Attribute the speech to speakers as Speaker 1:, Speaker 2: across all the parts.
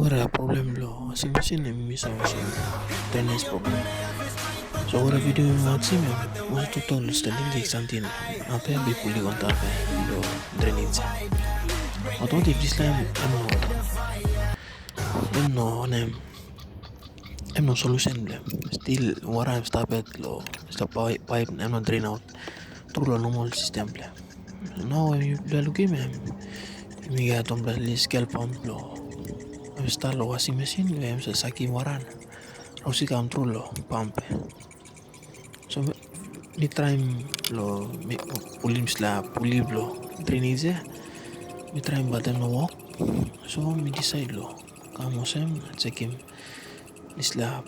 Speaker 1: Ora problem lo washing machine em misa washing drainage problem. So ora video watching em was total standing di santin apa yang bipuli konta apa lo drainage. Otomatis this time em no solution le. Still wara em stapet lo stop pipe em no drain out through lo normal system le. Now you looking em mi ga tombra li scale pump lo install lo washing machine em sa saki waran rausi kam through lo pump so mi try lo mi pulim sla pulib lo drainage mi try batem no walk so mi decide lo kamosem check him isla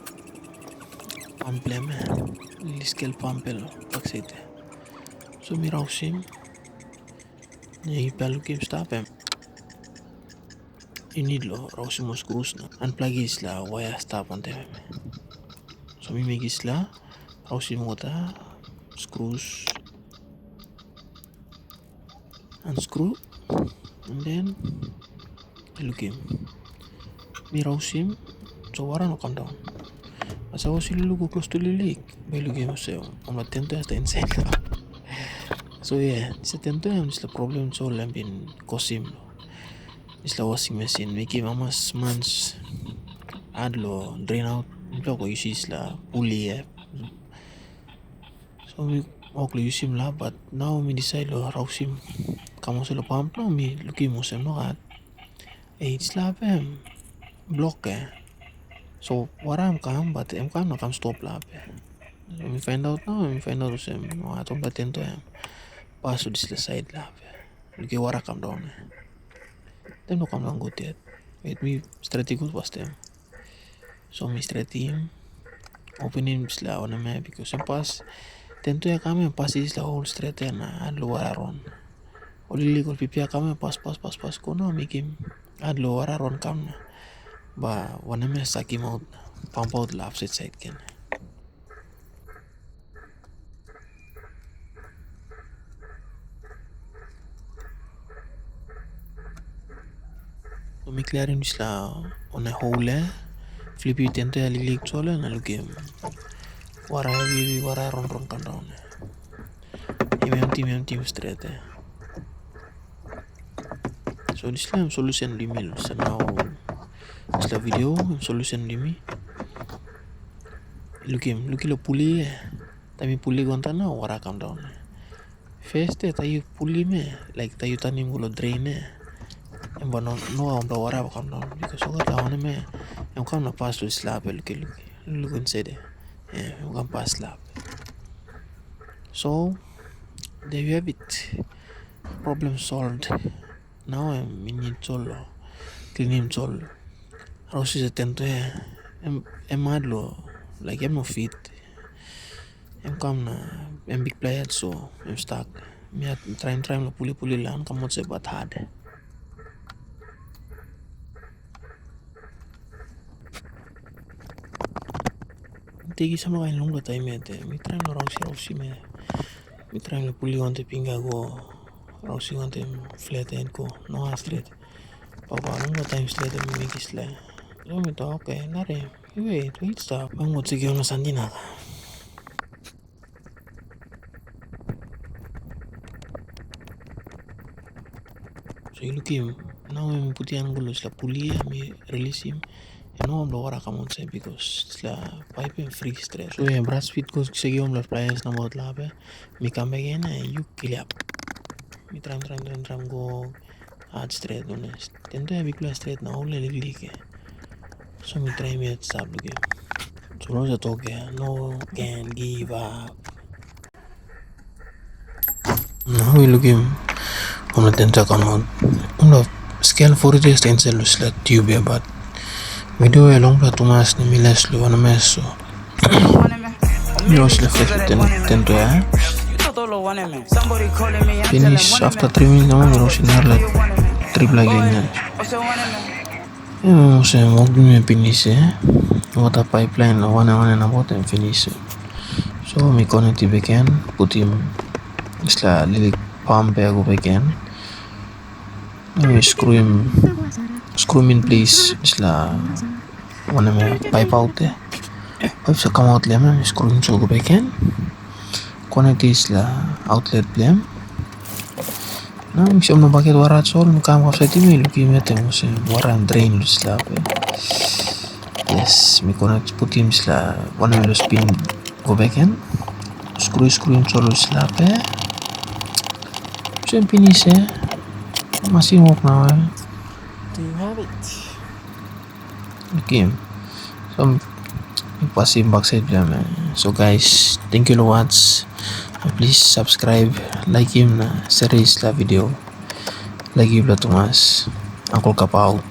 Speaker 1: pump leme li scale pump lo paksite so mi rausim ni pelukim stop em ini lo rausim screws na unplug isla wire stop on them so mi make isla rausim wata screws unscrew and then pelukim mi rausim so wara no come down as I was go close to the leak pelukim so on the tent as the inside so yeah it's a tent is the problem so lambin kosim is the washing machine make mamas months add lo drain out lo ko use la pulley so we ok lo use la but now me decide lo rausim kamo se lo pump no mi lukimo sem no at it's la pem block so waram kam but em kam no kam stop la so we find out sem no atom batento pass to this side la luki wara kam down them no come down good yet wait me strategy good was them so mi strategy opening sla on me because some pass tento ya kame pass is la whole straight na luar aron only go pipia kame pass kono mikim ad luar aron kam ba wana me saki out pump out la opposite side ken so mi clearing isla on a hole flippy tento ya lilik chole na lukim wara ron kan down team straight so this time solution limil so now this video solution limi luki lo puli tami puli gonta na wara kam down first tayu puli me like tayu tani mulo drain em bono no am do wara kam down because so ta one me em kam na pass to slab luki inside em kam pass slab so there you have it problem solved now em need solo clean him solo rausi se tento em adlo like em no fit em kam na em big player so em stuck me try lo puli lan kam se bat hard tigi sama kain long time mi try lo rausi me mi try lo puli onte pinga go rausi onte flat end ko no straight papa long time straight mi kisla so mi to okay nare wait stop ang mo sige ono sandina so ilukim now mi puti angulo la puli mi release him no lo wara kamon se because la pipe and free stress so brush fit ko sige la pliers na mod la mi come again you kill up mi tram go add straight honest tento ya big straight na ole like so mi try me at sab lugi so no se toque no can give up now we looking on the tenta come on scale for it stencil la tube but video e long tu mas ni miles lo na messo los le tento ya finish after 3 minutes no me rosinar la triple again se mogme finish water pipeline la one na bottom finish so mi connect again put him isla lili pump go again screw him screw him in place isla one में pipe out है pipe से come out लिया मैं screw him so go back in connect isla outlet लिया ना mixer में बाकी द्वारा चोल काम का सेटिंग में लुकी में ते मुझे द्वारा drain isla yes me connect put him isla one में spin go back in screw him solo isla पे musim finish masih work now
Speaker 2: Do you have it?
Speaker 1: game so passive backside lang so guys thank you to watch please subscribe like him na series la video lagi bla tumas Uncle Kapa out